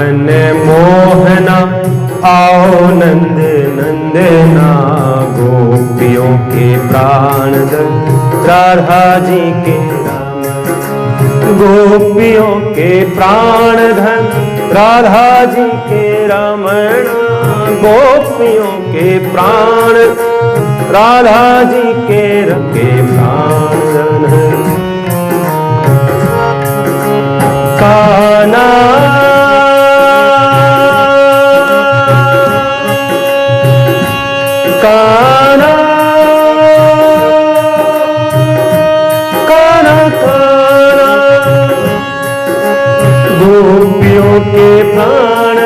मन मोहना आओ नंद नंदना, गोपियों के प्राण राधा जी के राम, गोपियों के प्राण धन राधा जी के रमणा, गोपियों के प्राण राधा जी के प्राण धन। काना काना काना काना, गोपियों के प्राण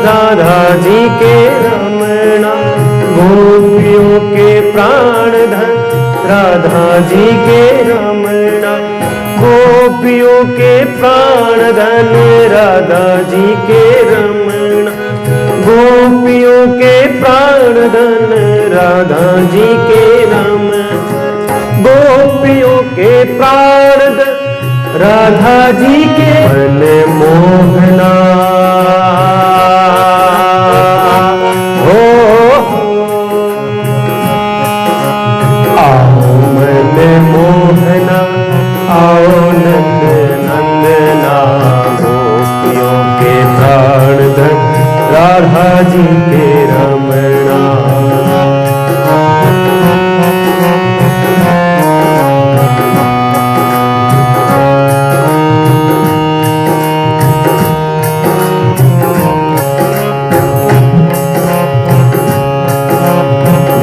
राधा जी के रमणा, गोपियों के प्राण धन राधा जी के रमणा, गोपियों के प्राण धन राधा जी के रमणा, गोपियों के प्राण धन राधा जी के रमणा, गोपियों के प्राण धन राधा जी के मन मोहना हो, आओ मन मोहना आओ नंद नंदना, गोपियों के प्राण धन राधा जी के रमणा।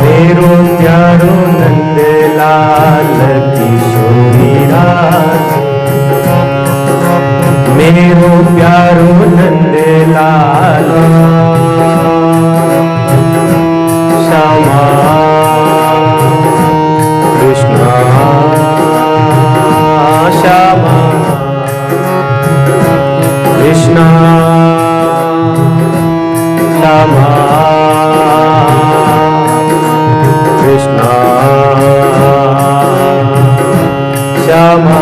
मेरो प्यारो नंद लाल किशोरी राधे, मेरो प्यारो नंद लाल श्यामा कृष्णा श्यामा कृष्णा श्यामा कृष्णा श्यामा।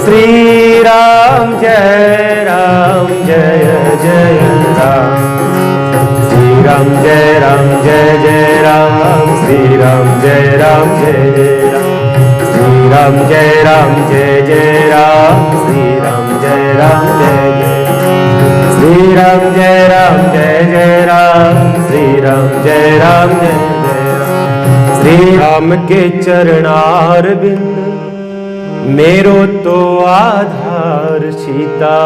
श्री राम जय जय राम, श्री राम जय जय राम, श्री राम जय जय राम, श्री राम जय जय राम, श्री राम जय जय राम, श्री राम जय जय राम, श्री राम जय जय राम, श्री राम के चरणार बिंद मेरो तो आधार सीता,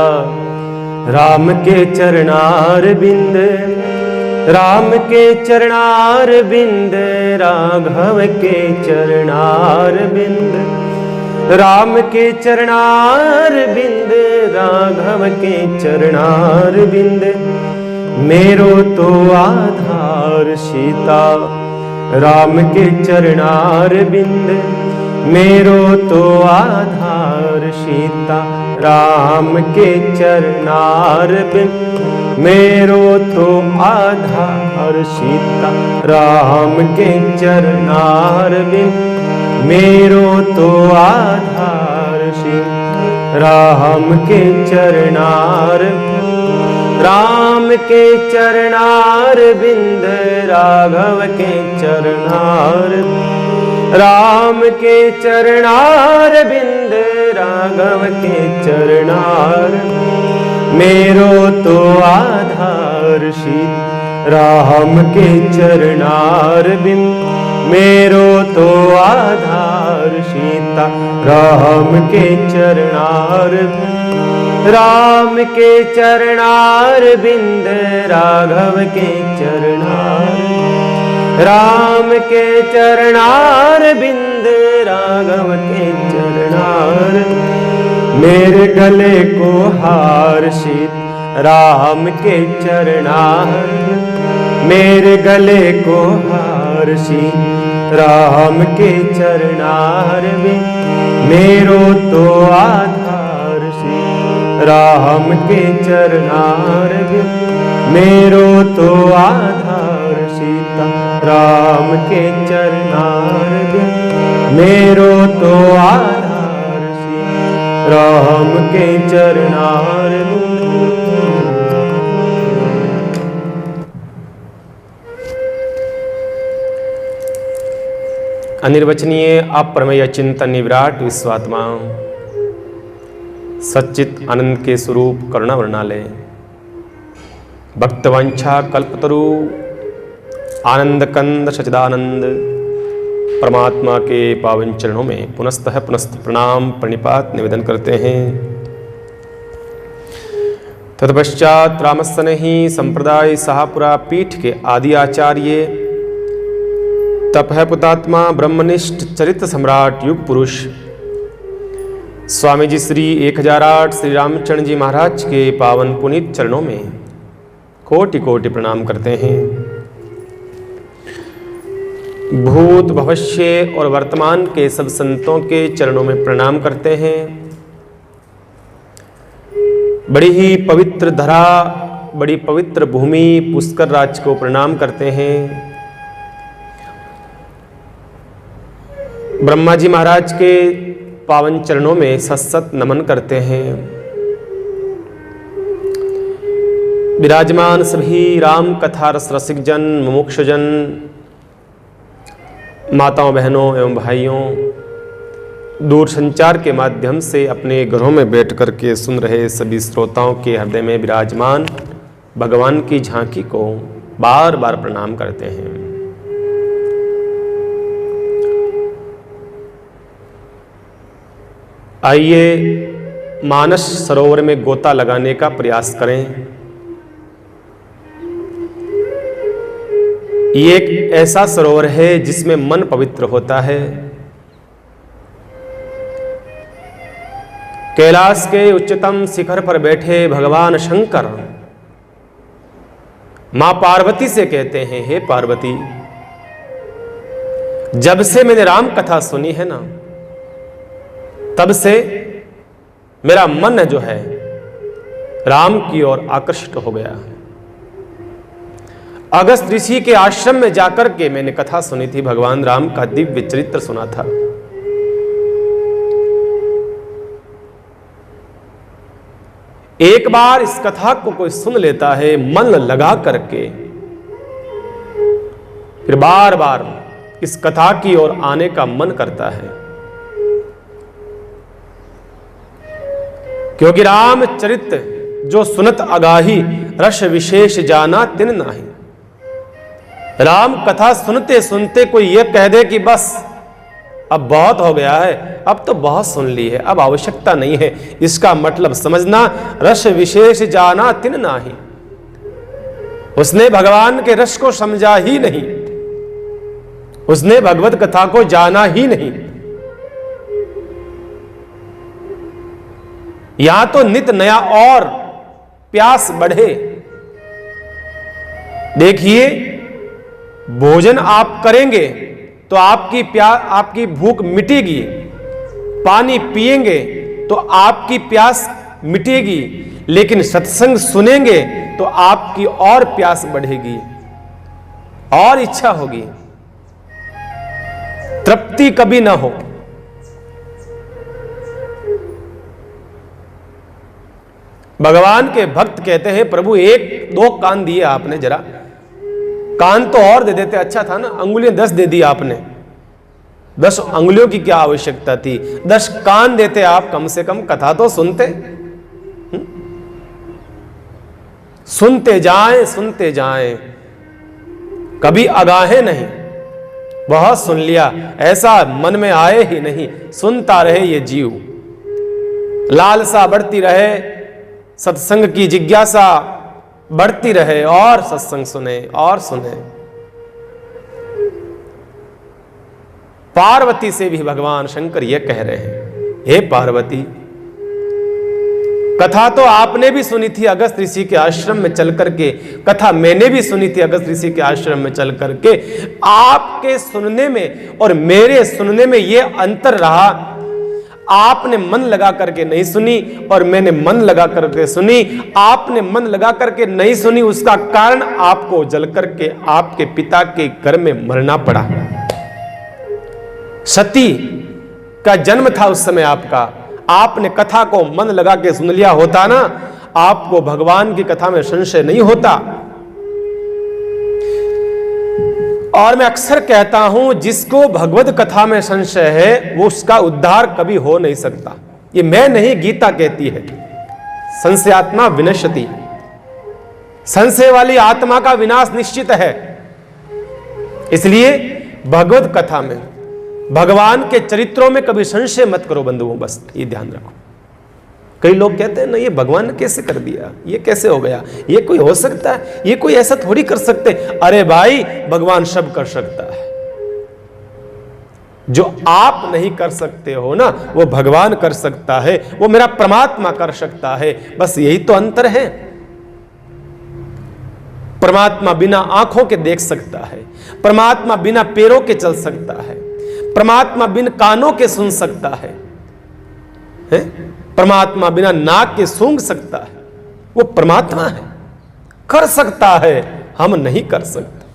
राम के चरणार बिंद, राम के चरणार बिंद, राघव के चरणार बिंद, राम के चरणार बिंद, राघव के चरणार बिंद, मेरो तो आधार सीता, राम के चरणार बिंद, मेरो तो आधार सीता, राम के चरणार बिंद, मेरो तो आधार सीता, राम के चरणार बिंद, मेरो तो आधार सीता, राम के चरणार, राम के चरणार बिंद, राघव के चरणार, राम के चरणार बिंद, राघव के चरणार, मेरो तो आधार सीता, राम के चरणार बिंद, मेरो तो आधार सीता, राम के चरणार, राम के चरणार बिंद, राघव के चरणार, राम के चरणार बिंद, राघव के चरणार, मेरे गले को हार सीत, राम के चरणार, मेरे गले को हार सीत, राम के चरणार बिन मेरो तो आधार सी। राम के चरणार बिन मेरो तो आधार सीता। राम के चरणार बिन मेरो तो आधार सीता। राम के चरणार बिन। अनिर्वचनीय अप्रमेय चिंतन विराट विश्वात्मा सच्चित आनंद के स्वरूप करुणा वर्णालय भक्तवंशा कल्पतरु आनंद कंद सच्चिदानंद परमात्मा के पावन चरणों में पुनस्तः प्रणाम प्रणिपात निवेदन करते हैं। तत्पश्चात रामस्सनेही संप्रदाय शाहपुरा पीठ के आदि आचार्य तपह पुतात्मा ब्रह्मनिष्ठ चरित्र सम्राट युग पुरुष स्वामी जी श्री 1008 श्री रामचंद्र जी महाराज के पावन पुनीत चरणों में कोटि कोटि प्रणाम करते हैं। भूत भविष्य और वर्तमान के सब संतों के चरणों में प्रणाम करते हैं। बड़ी ही पवित्र धरा, बड़ी पवित्र भूमि पुष्कर राज को प्रणाम करते हैं। ब्रह्मा जी महाराज के पावन चरणों में सत्सत नमन करते हैं। विराजमान सभी राम कथा रस रसिक जन, मुमुक्षुजन, माताओं बहनों एवं भाइयों, दूर संचार के माध्यम से अपने घरों में बैठ कर के सुन रहे सभी श्रोताओं के हृदय में विराजमान भगवान की झांकी को बार बार प्रणाम करते हैं। आइए मानस सरोवर में गोता लगाने का प्रयास करें। ये एक ऐसा सरोवर है जिसमें मन पवित्र होता है। कैलाश के उच्चतम शिखर पर बैठे भगवान शंकर मां पार्वती से कहते हैं, हे पार्वती, जब से मैंने राम कथा सुनी है ना, तब से मेरा मन जो है राम की ओर आकर्षित हो गया। अगस्त ऋषि के आश्रम में जाकर के मैंने कथा सुनी थी, भगवान राम का दिव्य चरित्र सुना था। एक बार इस कथा को कोई सुन लेता है मन लगा करके, फिर बार बार इस कथा की ओर आने का मन करता है। क्योंकि राम चरित्र जो सुनत अगाही, रस विशेष जाना तिन नाही। राम कथा सुनते सुनते कोई ये कह दे कि बस अब बहुत हो गया है, अब तो बहुत सुन ली है, अब आवश्यकता नहीं है, इसका मतलब समझना रस विशेष जाना तिन नाही। उसने भगवान के रस को समझा ही नहीं, उसने भगवत कथा को जाना ही नहीं। यहां तो नित नया और प्यास बढ़े। देखिए, भोजन आप करेंगे तो आपकी भूख मिटेगी, पानी पिएंगे तो आपकी प्यास मिटेगी, लेकिन सत्संग सुनेंगे तो आपकी और प्यास बढ़ेगी और इच्छा होगी, तृप्ति कभी ना हो। भगवान के भक्त कहते हैं, प्रभु एक दो कान दिए आपने, जरा कान तो और दे देते अच्छा था ना, अंगुलियां 10 दे दी आपने, 10 अंगुलियों की क्या आवश्यकता थी, 10 कान देते आप, कम से कम कथा तो सुनते। सुनते जाएं, कभी आगाहे नहीं। बहुत सुन लिया ऐसा मन में आए ही नहीं, सुनता रहे ये जीव, लालसा बढ़ती रहे, सत्संग की जिज्ञासा बढ़ती रहे और सत्संग सुने और सुने। पार्वती से भी भगवान शंकर ये कह रहे हैं, हे पार्वती, कथा तो आपने भी सुनी थी अगस्त ऋषि के आश्रम में चल करके, कथा मैंने भी सुनी थी अगस्त ऋषि के आश्रम में चल करके। आपके सुनने में और मेरे सुनने में यह अंतर रहा, आपने मन लगा करके नहीं सुनी और मैंने मन लगा करके सुनी। आपने मन लगा करके नहीं सुनी, उसका कारण आपको जल करके आपके पिता के घर में मरना पड़ा। सती का जन्म था उस समय आपका, आपने कथा को मन लगा के सुन लिया होता ना, आपको भगवान की कथा में संशय नहीं होता। और मैं अक्सर कहता हूं, जिसको भगवत कथा में संशय है वो उसका उद्धार कभी हो नहीं सकता। ये मैं नहीं, गीता कहती है, संशयात्मा विनश्यति, संशय वाली आत्मा का विनाश निश्चित है। इसलिए भगवत कथा में, भगवान के चरित्रों में कभी संशय मत करो बंधुओं, बस ये ध्यान रखो। कई लोग कहते हैं ना, ये भगवान ने कैसे कर दिया, ये कैसे हो गया, ये कोई हो सकता है, ये कोई ऐसा थोड़ी कर सकते। अरे भाई, भगवान सब कर सकता है। जो आप नहीं कर सकते हो ना, वो भगवान कर सकता है, वो मेरा परमात्मा कर सकता है। बस यही तो अंतर है। परमात्मा बिना आंखों के देख सकता है, परमात्मा बिना पैरों के चल सकता है, परमात्मा बिन कानों के सुन सकता है, परमात्मा बिना नाक के सूंघ सकता है। वो परमात्मा है, कर सकता है, हम नहीं कर सकते।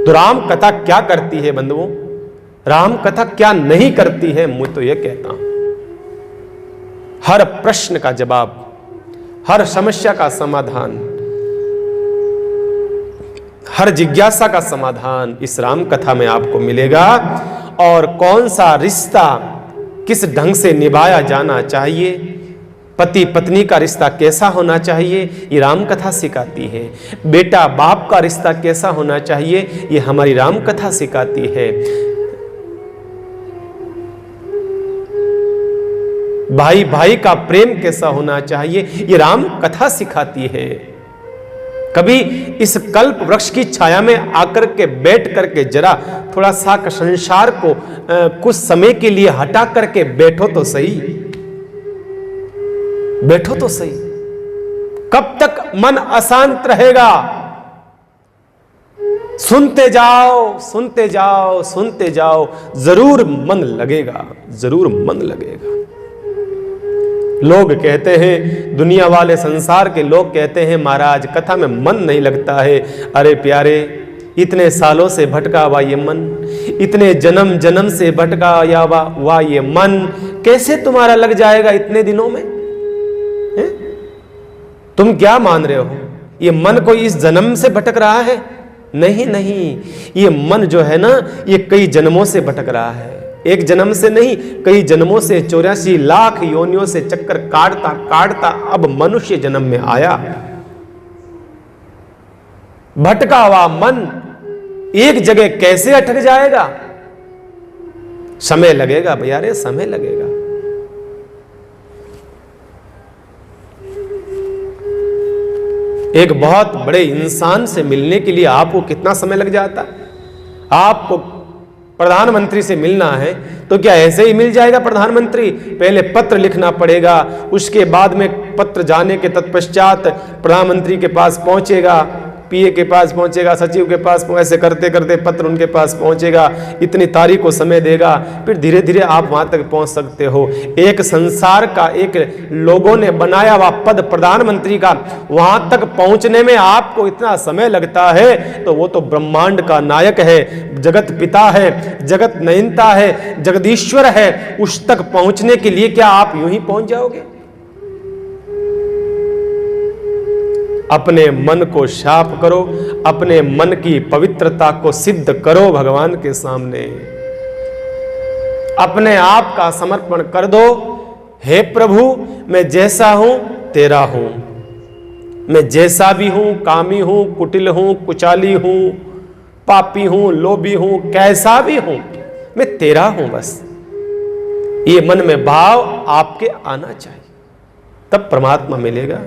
तो राम कथा क्या करती है बंधुओं, राम कथा क्या नहीं करती है? मैं तो यह कहता हूं, हर प्रश्न का जवाब, हर समस्या का समाधान, हर जिज्ञासा का समाधान इस राम कथा में आपको मिलेगा। और कौन सा रिश्ता किस ढंग से निभाया जाना चाहिए, पति पत्नी का रिश्ता कैसा होना चाहिए, ये राम कथा सिखाती है। बेटा बाप का रिश्ता कैसा होना चाहिए, ये हमारी राम कथा सिखाती है। भाई भाई का प्रेम कैसा होना चाहिए, ये राम कथा सिखाती है। कभी इस कल्प वृक्ष की छाया में आकर के बैठ करके जरा थोड़ा सा संसार को कुछ समय के लिए हटा करके बैठो तो सही, बैठो तो सही। कब तक मन अशांत रहेगा? सुनते जाओ, सुनते जाओ, सुनते जाओ, जरूर मन लगेगा, जरूर मन लगेगा। लोग कहते हैं, दुनिया वाले, संसार के लोग कहते हैं, महाराज कथा में मन नहीं लगता है। अरे प्यारे, इतने सालों से भटका हुआ ये मन, इतने जन्म जन्म से भटका हुआ ये मन कैसे तुम्हारा लग जाएगा इतने दिनों में? है? तुम क्या मान रहे हो? ये मन कोई इस जन्म से भटक रहा है? नहीं नहीं, ये मन जो है ना, ये कई जन्मों से भटक रहा है। एक जन्म से नहीं, कई जन्मों से, 84 लाख योनियों से चक्कर काटता काटता अब मनुष्य जन्म में आया। भटका हुआ मन एक जगह कैसे अटक जाएगा? समय लगेगा भैया, रे समय लगेगा। एक बहुत बड़े इंसान से मिलने के लिए आपको कितना समय लग जाता? आपको प्रधानमंत्री से मिलना है तो क्या ऐसे ही मिल जाएगा प्रधानमंत्री? पहले पत्र लिखना पड़ेगा, उसके बाद में पत्र जाने के तत्पश्चात प्रधानमंत्री के पास पहुंचेगा, पीए के पास पहुंचेगा, सचिव के पास, ऐसे करते करते पत्र उनके पास पहुंचेगा, इतनी तारीख को समय देगा, फिर धीरे धीरे आप वहां तक पहुंच सकते हो। एक संसार का, एक लोगों ने बनाया हुआ पद प्रधानमंत्री का, वहां तक पहुंचने में आपको इतना समय लगता है, तो वो तो ब्रह्मांड का नायक है, जगत पिता है, जगत नियंता है, जगदीश्वर है। उस तक पहुंचने के लिए क्या आप यूं ही पहुंच जाओगे? अपने मन को साफ करो, अपने मन की पवित्रता को सिद्ध करो भगवान के सामने, अपने आप का समर्पण कर दो। हे प्रभु, मैं जैसा हूं तेरा हूं, मैं जैसा भी हूं, कामी हूं, कुटिल हूं, कुचाली हूं, पापी हूं, लोभी हूं, कैसा भी हूं, मैं तेरा हूं। बस ये मन में भाव आपके आना चाहिए, तब परमात्मा मिलेगा।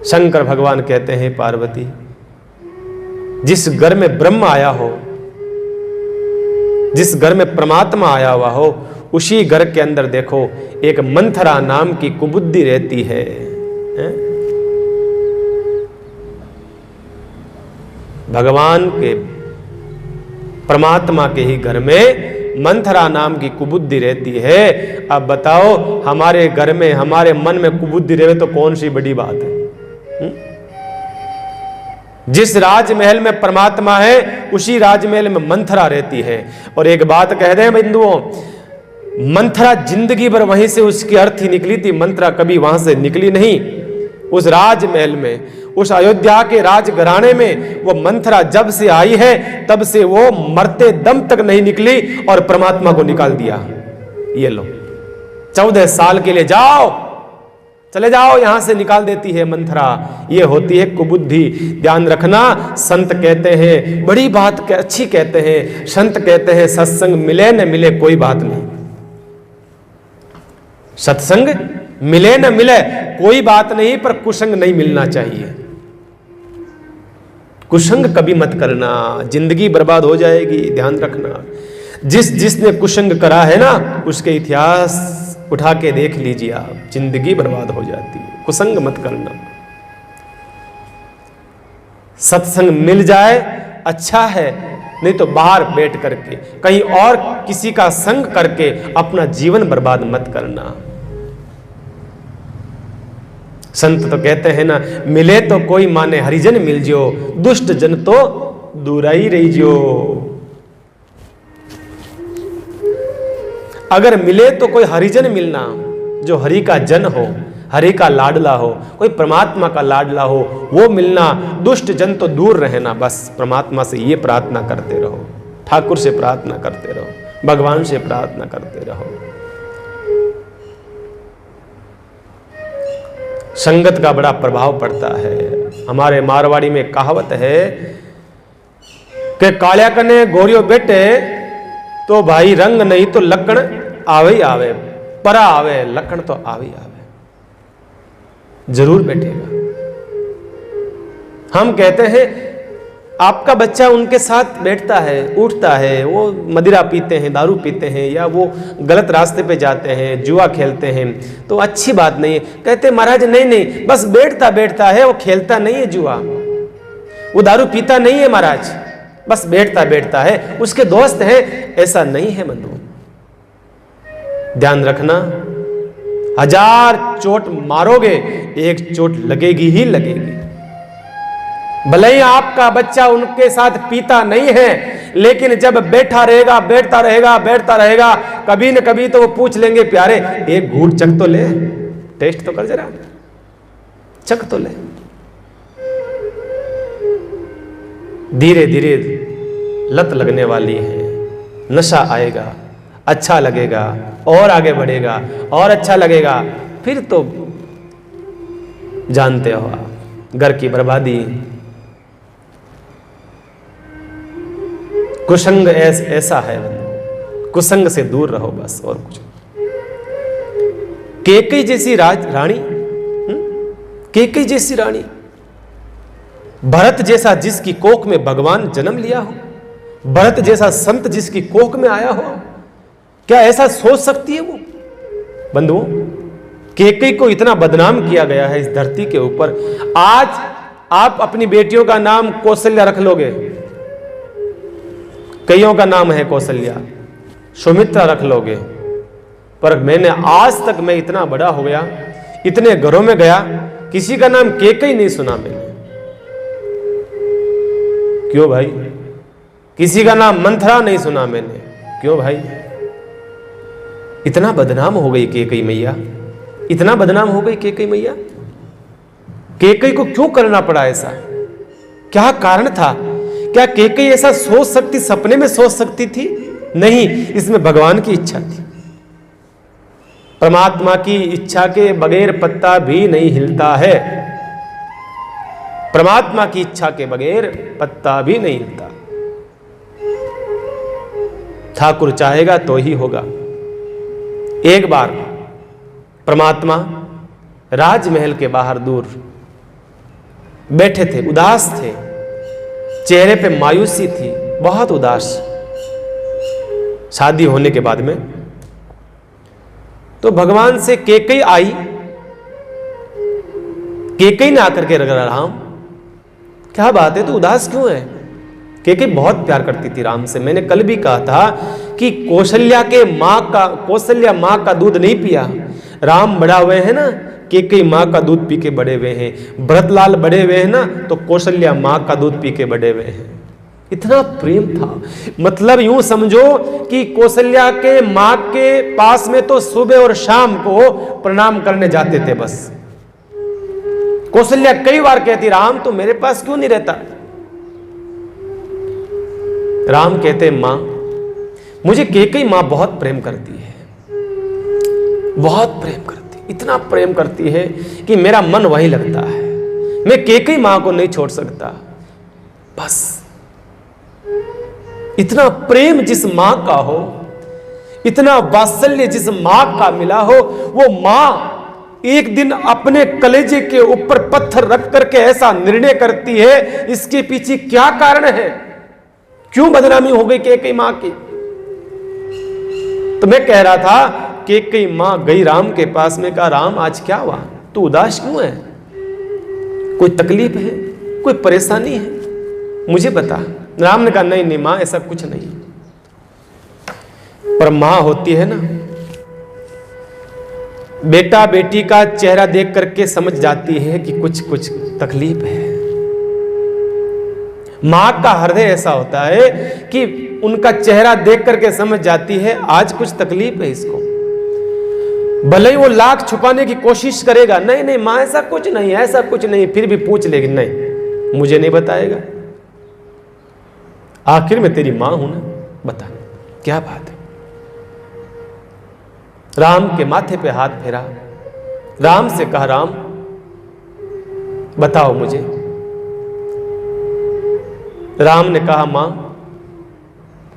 शंकर भगवान कहते हैं, पार्वती, जिस घर में ब्रह्म आया हो, जिस घर में परमात्मा आया हुआ हो उसी घर के अंदर देखो एक मंथरा नाम की कुबुद्धि रहती है। भगवान के परमात्मा के ही घर में मंथरा नाम की कुबुद्धि रहती है। अब बताओ हमारे घर में हमारे मन में कुबुद्धि रहे तो कौन सी बड़ी बात है? जिस राजमहल में परमात्मा है उसी राजमहल में मंथरा रहती है। और एक बात कह दें बंधुओं, मंथरा जिंदगी भर वहीं से उसकी अर्थी निकली थी, मंथरा कभी वहां से निकली नहीं। उस राजमहल में, उस अयोध्या के राजघराने में वो मंथरा जब से आई है तब से वो मरते दम तक नहीं निकली और परमात्मा को निकाल दिया। ये लो 14 साल के लिए जाओ, चले जाओ, यहां से निकाल देती है मंथरा। ये होती है कुबुद्धि। ध्यान रखना, संत कहते हैं बड़ी बात अच्छी कहते हैं, संत कहते हैं सत्संग मिले न मिले कोई बात नहीं। सत्संग मिले न मिले कोई बात नहीं, पर कुसंग नहीं मिलना चाहिए। कुसंग कभी मत करना, जिंदगी बर्बाद हो जाएगी। ध्यान रखना, जिसने कुसंग करा है ना उसके इतिहास उठा के देख लीजिए आप, जिंदगी बर्बाद हो जाती है। कुसंग मत करना। सत्संग मिल जाए अच्छा है, नहीं तो बाहर बैठ करके कहीं और किसी का संग करके अपना जीवन बर्बाद मत करना। संत तो कहते हैं ना, मिले तो कोई माने हरिजन मिल जो, दुष्ट जन तो दूराई रही जो। अगर मिले तो कोई हरिजन मिलना, जो हरि का जन हो, हरि का लाडला हो, कोई परमात्मा का लाडला हो, वो मिलना। दुष्ट जन तो दूर रहना। बस परमात्मा से ये प्रार्थना करते रहो, ठाकुर से प्रार्थना करते रहो, भगवान से प्रार्थना करते रहो। संगत का बड़ा प्रभाव पड़ता है। हमारे मारवाड़ी में कहावत है कि कालिया कने गोरियो बेटे तो भाई रंग नहीं तो लकड़ आवे ही आवे, परा आवे लकड़ तो आवे ही आवे, जरूर बैठेगा। हम कहते हैं आपका बच्चा उनके साथ बैठता है, उठता है, वो मदिरा पीते हैं, दारू पीते हैं, या वो गलत रास्ते पे जाते हैं, जुआ खेलते हैं, तो अच्छी बात नहीं है। कहते महाराज नहीं नहीं, बस बैठता बैठता है, वो खेलता नहीं है जुआ, वो दारू पीता नहीं है महाराज, बस बैठता बैठता है, उसके दोस्त हैं। ऐसा नहीं है बंधु, ध्यान रखना। 1000 चोट मारोगे, एक चोट लगेगी ही लगेगी। भले ही आपका बच्चा उनके साथ पीता नहीं है, लेकिन जब बैठा रहेगा, बैठता रहेगा, बैठता रहेगा, कभी न कभी तो वो पूछ लेंगे, प्यारे एक घूंट चख तो ले, टेस्ट तो कर जरा, चख तो ले। धीरे धीरे लत लगने वाली है, नशा आएगा, अच्छा लगेगा, और आगे बढ़ेगा, और अच्छा लगेगा, फिर तो जानते हो आप घर की बर्बादी। कुसंग ऐसा है, कुसंग से दूर रहो बस, और कुछ। कैकेयी जैसी रानी, कैकेयी जैसी रानी, भरत जैसा जिसकी कोख में भगवान जन्म लिया हो, भरत जैसा संत जिसकी कोख में आया हो, क्या ऐसा सोच सकती है वो? बंधुओं, कैकेयी को इतना बदनाम किया गया है इस धरती के ऊपर। आज आप अपनी बेटियों का नाम कौशल्या रख लोगे, कईयों का नाम है कौशल्या, सुमित्रा रख लोगे, पर मैंने आज तक, मैं इतना बड़ा हो गया, इतने घरों में गया, किसी का नाम कैकेयी नहीं सुना मैंने। क्यों भाई? किसी का नाम मंथरा नहीं सुना मैंने। क्यों भाई? इतना बदनाम हो गई कैकेयी मैया, इतना बदनाम हो गई कैकेयी मैया। कैकेयी को क्यों करना पड़ा ऐसा? क्या कारण था? क्या कैकेयी ऐसा सोच सकती, सपने में सोच सकती थी? नहीं, इसमें भगवान की इच्छा थी। परमात्मा की इच्छा के बगैर पत्ता भी नहीं हिलता है, परमात्मा की इच्छा के बगैर पत्ता भी नहीं हिलता। ठाकुर चाहेगा तो ही होगा। एक बार परमात्मा राजमहल के बाहर दूर बैठे थे, उदास थे, चेहरे पे मायूसी थी, बहुत उदास। शादी होने के बाद में तो भगवान से कैकेयी आई। कैकेयी ने आकर के रगड़ा, राम क्या बात है, तू उदास क्यों है? कैकेयी बहुत प्यार करती थी राम से। मैंने कल भी कहा था कि कौशल्या माँ का दूध नहीं पिया। राम बड़ा हुए हैं ना, कैकेयी माँ का दूध पी के बड़े हुए हैं। भरतलाल बड़े हुए हैं ना, तो कौशल्या माँ का दूध पी के बड़े हुए हैं। इतना प्रेम था। मतलब यूं समझो कि कौशल्या के माँ के पास में तो सुबह और शाम को प्रणाम करने जाते थे बस। कौशल्या कई बार कहती, राम तो मेरे पास क्यों नहीं रहता? राम कहते, मां मुझे कैकेयी मां बहुत प्रेम करती है, बहुत प्रेम करती, इतना प्रेम करती है कि मेरा मन वहीं लगता है। मैं कैकेयी मां को नहीं छोड़ सकता। बस इतना प्रेम जिस मां का हो, इतना वात्सल्य जिस मां का मिला हो, वो मां एक दिन अपने कलेजे के ऊपर पत्थर रख करके ऐसा निर्णय करती है, इसके पीछे क्या कारण है? क्यों बदनामी हो गई कैकेयी मां की? तो मैं कह रहा था, कैकेयी मां गई राम के पास में, कहा, राम आज क्या हुआ, तू उदास क्यों है? कोई तकलीफ है, कोई परेशानी है, मुझे बता। राम ने कहा, नहीं नहीं मां, ऐसा कुछ नहीं। पर मां होती है ना, बेटा बेटी का चेहरा देख करके समझ जाती है कि कुछ तकलीफ है। मां का हृदय ऐसा होता है कि उनका चेहरा देख करके समझ जाती है आज कुछ तकलीफ है इसको। भले ही वो लाख छुपाने की कोशिश करेगा, नहीं नहीं मां ऐसा कुछ नहीं, ऐसा कुछ नहीं, फिर भी पूछ लेगी, नहीं मुझे नहीं बताएगा, आखिर में तेरी मां हूं ना, बता क्या बात है। राम के माथे पे हाथ फेरा, राम से कहा, राम बताओ मुझे। राम ने कहा, मां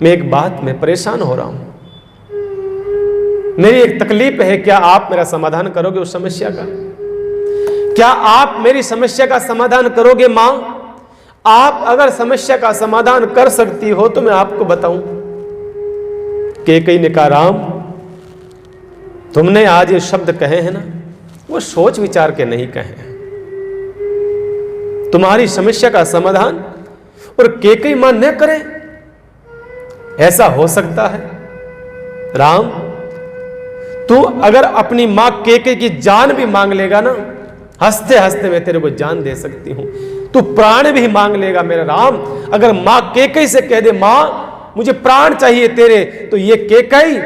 मैं एक बात में परेशान हो रहा हूं, मेरी एक तकलीफ है, क्या आप मेरा समाधान करोगे उस समस्या का? क्या आप मेरी समस्या का समाधान करोगे मां? आप अगर समस्या का समाधान कर सकती हो तो मैं आपको बताऊं। कैकेयी ने कहा, राम तुमने आज ये शब्द कहे हैं ना, वो सोच विचार के नहीं कहे हैं। तुम्हारी समस्या का समाधान और कैकेयी मां न करे, ऐसा हो सकता है? राम तू अगर अपनी मां कैकेयी की जान भी मांग लेगा ना, हंसते हंसते मैं तेरे को जान दे सकती हूं। तू प्राण भी मांग लेगा मेरा राम, अगर मां कैकेयी से कह दे, मां मुझे प्राण चाहिए तेरे, तो ये कैकेयी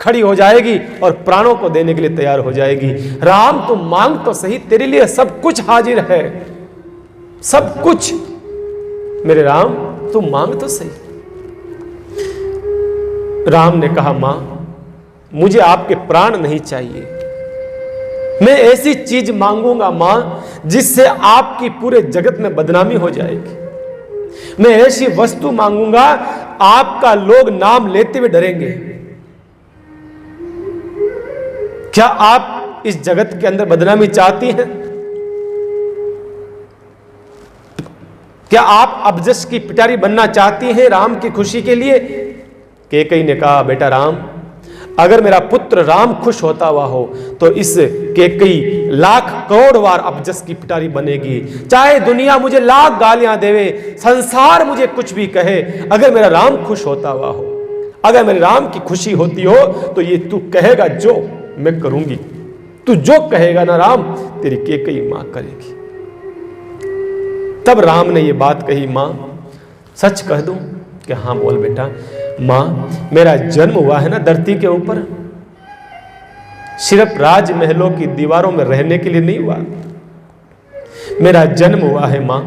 खड़ी हो जाएगी और प्राणों को देने के लिए तैयार हो जाएगी। राम तू मांग तो सही, तेरे लिए सब कुछ हाजिर है, सब कुछ। मेरे राम तू मांग तो सही। राम ने कहा, मां मुझे आपके प्राण नहीं चाहिए, मैं ऐसी चीज मांगूंगा मां जिससे आपकी पूरे जगत में बदनामी हो जाएगी। मैं ऐसी वस्तु मांगूंगा आपका लोग नाम लेते हुए डरेंगे। क्या आप इस जगत के अंदर बदनामी चाहती हैं? क्या आप अबजस की पिटारी बनना चाहती हैं राम की खुशी के लिए? कैकेयी ने कहा, बेटा राम अगर मेरा पुत्र राम खुश होता हुआ हो तो इस कैकेयी लाख करोड़ बार अबजस की पिटारी बनेगी। चाहे दुनिया मुझे लाख गालियां देवे, संसार मुझे कुछ भी कहे, अगर मेरा राम खुश होता हुआ हो, अगर मेरे राम की खुशी होती हो तो ये तू कहेगा जो मैं करूंगी, तू जो कहेगा ना राम तेरी कैकेयी मां करेगी। तब राम ने ये बात कही, मां सच कह दूं? कि हाँ बोल बेटा। मां मेरा जन्म हुआ है ना धरती के ऊपर, सिर्फ राजमहलों की दीवारों में रहने के लिए नहीं हुआ। मेरा जन्म हुआ है मां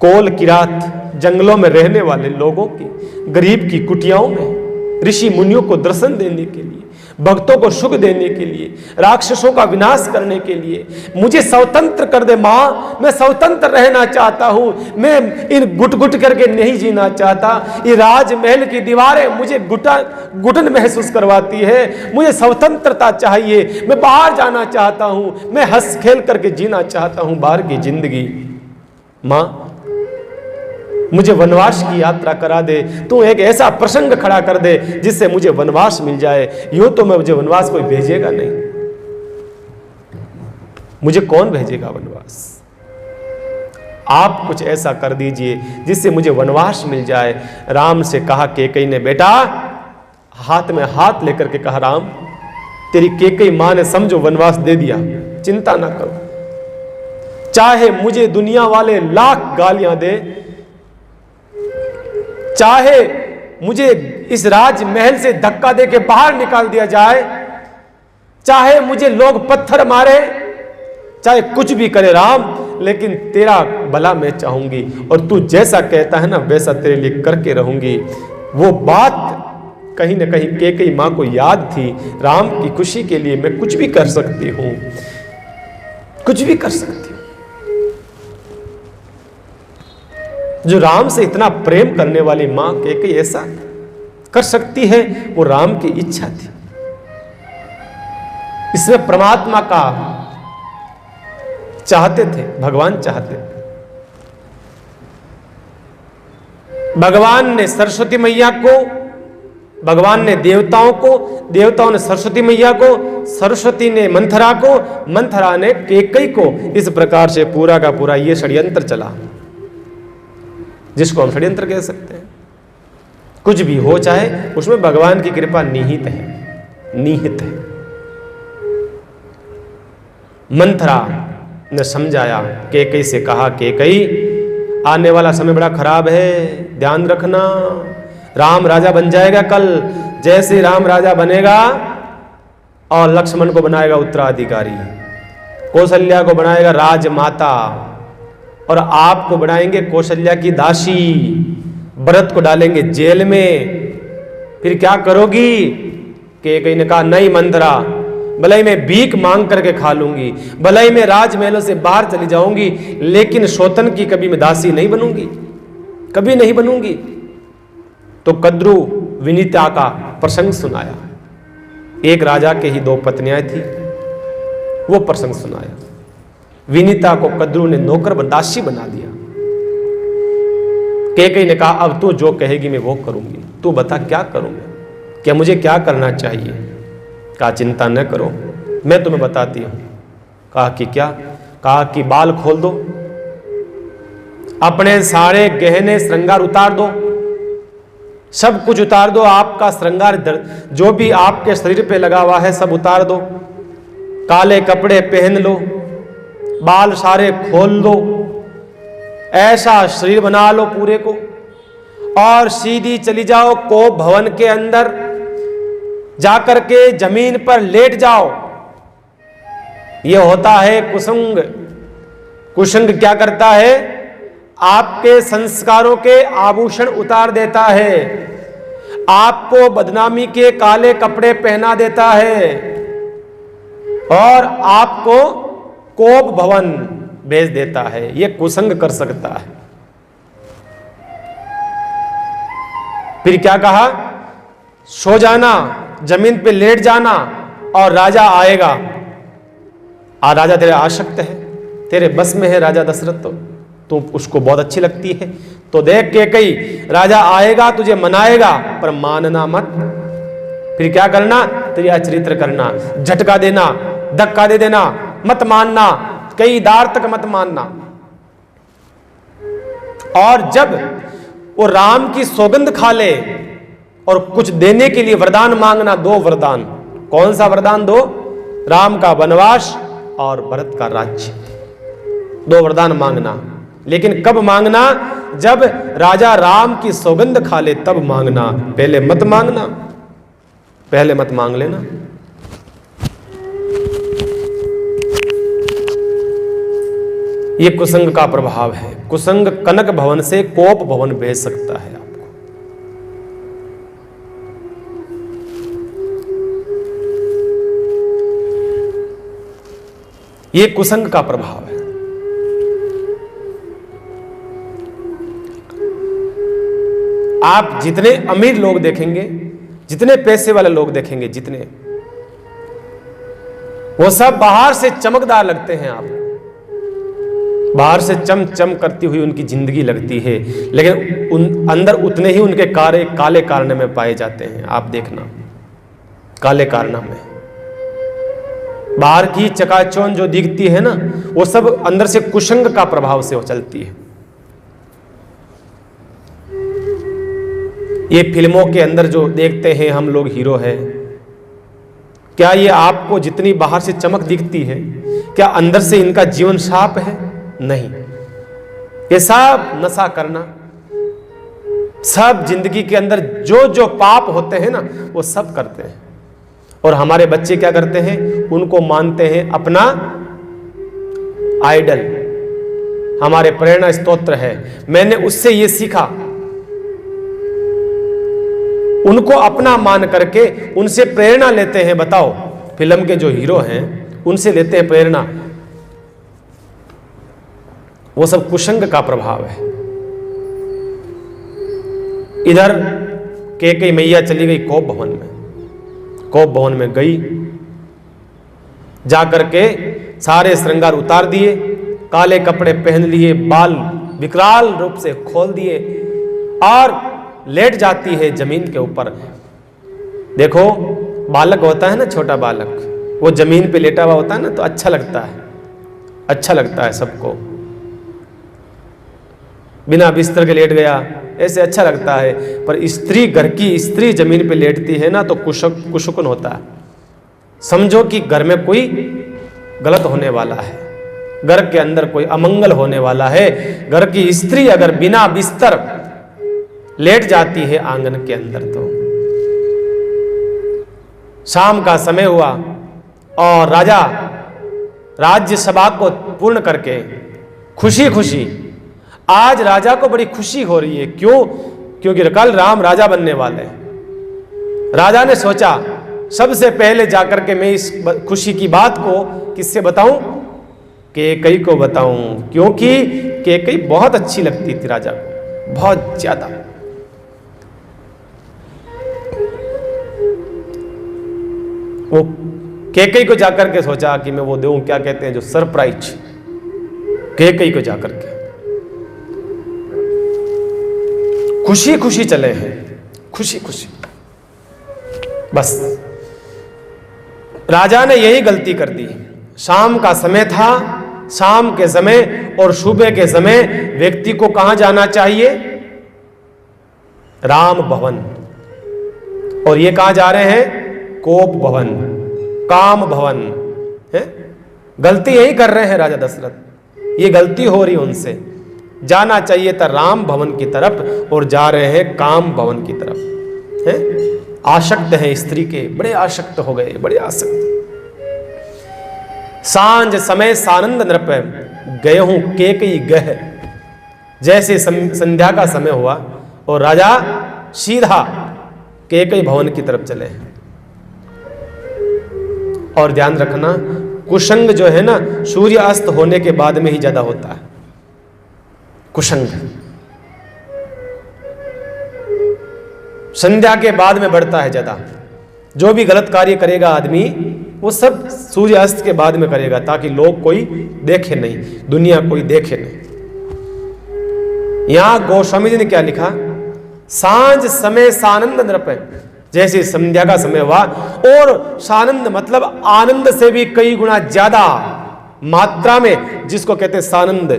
कोल किरात जंगलों में रहने वाले लोगों की, गरीब की कुटियाओं में ऋषि मुनियों को दर्शन देने के लिए, भक्तों को सुख देने के लिए, राक्षसों का विनाश करने के लिए। मुझे स्वतंत्र कर दे मां, मैं स्वतंत्र रहना चाहता हूं, मैं इन गुट गुट करके नहीं जीना चाहता। ये राजमहल की दीवारें मुझे घुटन महसूस करवाती है, मुझे स्वतंत्रता चाहिए, मैं बाहर जाना चाहता हूं, मैं हंस खेल करके जीना चाहता हूं बाहर की जिंदगी। मां मुझे वनवास की यात्रा करा दे, तू एक ऐसा प्रसंग खड़ा कर दे जिससे मुझे वनवास मिल जाए। यूं तो मुझे वनवास कोई भेजेगा नहीं, मुझे कौन भेजेगा वनवास? आप कुछ ऐसा कर दीजिए जिससे मुझे वनवास मिल जाए। राम से कहा केकई ने, बेटा हाथ में हाथ लेकर के कहा, राम तेरी केकई मां ने समझो वनवास दे दिया, चिंता ना करो। चाहे मुझे दुनिया वाले लाख गालियां दे, चाहे मुझे इस राजमहल से धक्का दे के बाहर निकाल दिया जाए, चाहे मुझे लोग पत्थर मारे, चाहे कुछ भी करे राम, लेकिन तेरा भला मैं चाहूंगी और तू जैसा कहता है ना वैसा तेरे लिए करके रहूंगी। वो बात कहीं ना कहीं केकई मां को याद थी, राम की खुशी के लिए मैं कुछ भी कर सकती हूं, कुछ भी कर सकती हूं। जो राम से इतना प्रेम करने वाली मां केकई ऐसा कर सकती है, वो राम की इच्छा थी। इसमें परमात्मा का चाहते थे, भगवान चाहते थे। भगवान ने सरस्वती मैया को, भगवान ने देवताओं को, देवताओं ने सरस्वती मैया को, सरस्वती ने मंथरा को, मंथरा ने केकई को। इस प्रकार से पूरा का पूरा ये षड्यंत्र चला, जिसको हम षड्यंत्र कह सकते हैं। कुछ भी हो चाहे उसमें भगवान की कृपा निहित है, निहित है। मंथरा ने समझाया, केकई से कहा, केकई आने वाला समय बड़ा खराब है, ध्यान रखना। राम राजा बन जाएगा कल, जैसे राम राजा बनेगा और लक्ष्मण को बनाएगा उत्तराधिकारी, कौशल्या को बनाएगा राजमाता और आपको बनाएंगे कौशल्या की दासी, भरत को डालेंगे जेल में। फिर क्या करोगी? केकई ने कहा, नहीं मंथरा, भले ही मैं भीख मांग करके खा लूंगी, भले ही मैं राजमहलों से बाहर चली जाऊंगी, लेकिन शोतन की कभी मैं दासी नहीं बनूंगी, कभी नहीं बनूंगी। तो कद्रु विनीता का प्रसंग सुनाया। एक राजा के ही 2 पत्नियां थी, वो प्रसंग सुनाया। विनीता को कद्रु ने नौकर दासी बना दिया। केकई ने कहा, अब तू जो कहेगी मैं वो करूंगी, तू बता क्या करूंगा, क्या मुझे क्या करना चाहिए? कहा चिंता न करो, मैं तुम्हें बताती हूं। कहा कि क्या? कहा कि बाल खोल दो, अपने सारे गहने श्रृंगार उतार दो, सब कुछ उतार दो, आपका श्रृंगार जो भी आपके शरीर पे लगा हुआ है सब उतार दो, काले कपड़े पहन लो, बाल सारे खोल लो, ऐसा शरीर बना लो पूरे को, और सीधी चली जाओ कोप भवन के अंदर, जाकर के जमीन पर लेट जाओ। यह होता है कुसुंग। कुसुंग क्या करता है? आपके संस्कारों के आभूषण उतार देता है, आपको बदनामी के काले कपड़े पहना देता है और आपको कोप भवन भेज देता है। यह कुसंग कर सकता है। फिर क्या कहा? सो जाना, जमीन पे लेट जाना और राजा आएगा। राजा तेरे आसक्त है, तेरे बस में है राजा दशरथ, तो उसको बहुत अच्छी लगती है, तो देख के कई राजा आएगा तुझे मनाएगा, पर मानना मत। फिर क्या करना? तेरी अचरित्र करना, झटका देना, धक्का दे देना, मत मानना, कई दार तक मत मानना। और जब वो राम की सौगंध खा ले और कुछ देने के लिए वरदान मांगना, 2 वरदान। कौन सा वरदान दो? राम का वनवास और भरत का राज्य, 2 वरदान मांगना। लेकिन कब मांगना? जब राजा राम की सौगंध खा ले तब मांगना, पहले मत मांगना, पहले मत मांग लेना। यह कुसंग का प्रभाव है। कुसंग कनक भवन से कोप भवन भेज सकता है आपको। यह कुसंग का प्रभाव है। आप जितने अमीर लोग देखेंगे, जितने पैसे वाले लोग देखेंगे, जितने, वो सब बाहर से चमकदार लगते हैं आपको, बाहर से चम चम करती हुई उनकी जिंदगी लगती है, लेकिन अंदर उतने ही उनके काले कारनामे पाए जाते हैं। आप देखना, काले कारनामे, बाहर की चकाचौंध जो दिखती है ना, वो सब अंदर से कुसंग का प्रभाव से चलती है। ये फिल्मों के अंदर जो देखते हैं हम लोग हीरो है, क्या ये आपको जितनी बाहर से चमक दिखती है, क्या अंदर से इनका जीवन साफ है? नहीं। ये सब नशा करना, सब जिंदगी के अंदर जो जो पाप होते हैं ना, वो सब करते हैं। और हमारे बच्चे क्या करते हैं? उनको मानते हैं अपना आइडल, हमारे प्रेरणा स्तोत्र है। मैंने उससे ये सीखा, उनको अपना मान करके उनसे प्रेरणा लेते हैं। बताओ, फिल्म के जो हीरो हैं उनसे लेते हैं प्रेरणा, वो सब कुसंग का प्रभाव है। इधर कैकेयी मैया चली गई कोप भवन में, कोप भवन में गई, जाकर के सारे श्रृंगार उतार दिए, काले कपड़े पहन लिए, बाल विकराल रूप से खोल दिए और लेट जाती है जमीन के ऊपर। देखो, बालक होता है ना, छोटा बालक, वो जमीन पे लेटा हुआ होता है ना, तो अच्छा लगता है, अच्छा लगता है सबको। बिना बिस्तर के लेट गया, ऐसे अच्छा लगता है। पर स्त्री, घर की स्त्री जमीन पे लेटती है ना, तो कुशुकुन होता है। समझो कि घर में कोई गलत होने वाला है, घर के अंदर कोई अमंगल होने वाला है। घर की स्त्री अगर बिना बिस्तर लेट जाती है आंगन के अंदर, तो शाम का समय हुआ और राजा राज्य सभा को पूर्ण करके खुशी खुशी, आज राजा को बड़ी खुशी हो रही है। क्यों? क्योंकि कल राम राजा बनने वाले हैं। राजा ने सोचा सबसे पहले जाकर के मैं इस खुशी की बात को किससे बताऊं? कैकेयी को बताऊं, क्योंकि कैकेयी बहुत अच्छी लगती थी राजा को, बहुत ज्यादा। वो कैकेयी को जाकर के सोचा कि मैं वो दूं, क्या कहते हैं जो सरप्राइज, कैकेयी को जाकर के खुशी खुशी चले हैं, खुशी खुशी। बस राजा ने यही गलती कर दी। शाम का समय था, शाम के समय और सुबह के समय व्यक्ति को कहां जाना चाहिए? राम भवन। और ये कहां जा रहे हैं? कोप भवन, काम भवन है। गलती यही कर रहे हैं राजा दशरथ, ये गलती हो रही उनसे। जाना चाहिए था राम भवन की तरफ और जा रहे हैं काम भवन की तरफ है। आसक्त हैं स्त्री के, बड़े आसक्त हो गए, बड़े आसक्त। सांझ समय सानंद नृप गए हूं कैकेयी गह। जैसे संध्या का समय हुआ और राजा सीधा कैकेयी भवन की तरफ चले हैं। और ध्यान रखना, कुसंग जो है ना, सूर्य अस्त होने के बाद में ही ज्यादा होता है। कुसंग संध्या के बाद में बढ़ता है ज्यादा। जो भी गलत कार्य करेगा आदमी, वो सब सूर्य अस्त के बाद में करेगा, ताकि लोग कोई देखे नहीं, दुनिया कोई देखे नहीं। यहां गोस्वामी जी ने क्या लिखा? सांझ समय सानंद नृप। जैसे संध्या का समय हुआ, और सानंद मतलब आनंद से भी कई गुना ज्यादा मात्रा में, जिसको कहते हैं सानंद।